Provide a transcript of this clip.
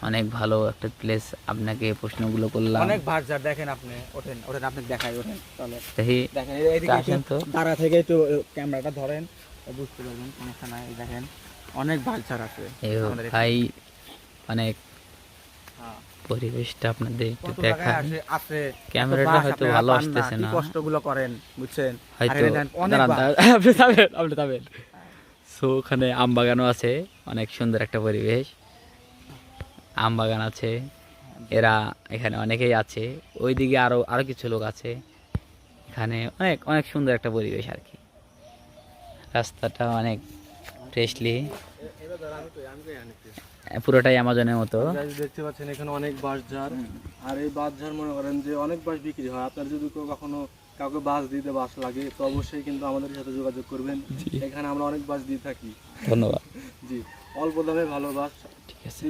অনেক ভালো একটা প্লেস। আপনাকে প্রশ্নগুলো করলাম। অনেক বাজার দেখেন, আপনি ওঠেন ওঠেন, আপনি দেখাই ওঠেন চলে দেখি দেখেন এইদিকে আসেন তো। দাঁড়া থেকে একটু ক্যামেরাটা ধরেন, বুঝতে পারবেন, সমস্যা নাই। দেখেন অনেক বাজার আছে আমাদের ভাই এখানে। অনেক হ্যাঁ, পরিবেশটা আপনাদের একটু কত জায়গায় দেখান। আছে আছে এত ক্যামেরাটা বাস হয়তো আপনারা ভালো পান না, আসতেছে কি না কষ্টগুলো করেন বুঝছেন। আর হয়তো। এখানে দেখেন অনেক দাঁড়ান, বাস। আপনি থামেন। সো ওখানে আম বাগানও আছে, অনেক সুন্দর একটা পরিবেশ। আম বাগান আছে, এরা এখানে অনেকেই আছে। ওইদিকে আরো কিছু লোক আছে। এখানে অনেক অনেক সুন্দর একটা পরিবেশ আর কি। রাস্তাটা অনেক ফ্রেশলি, পুরোটাই অ্যামাজনের মতো। দেখতে পাচ্ছেন এখানে অনেক বাঁশঝাড়, আর এই বাঁশঝাড় মনে করেন যে অনেক বাঁশ বিক্রি হয়। আপনার যদি কখনো কাউকে বাঁশ দিতে বাঁশ লাগে তো অবশ্যই কিন্তু আমাদের সাথে যোগাযোগ করবেন। এখানে আমরা অনেক বাঁশ দিয়ে থাকি। ধন্যবাদ। জি, অল্প দামে ভালো বাঁশ। ঠিক আছে।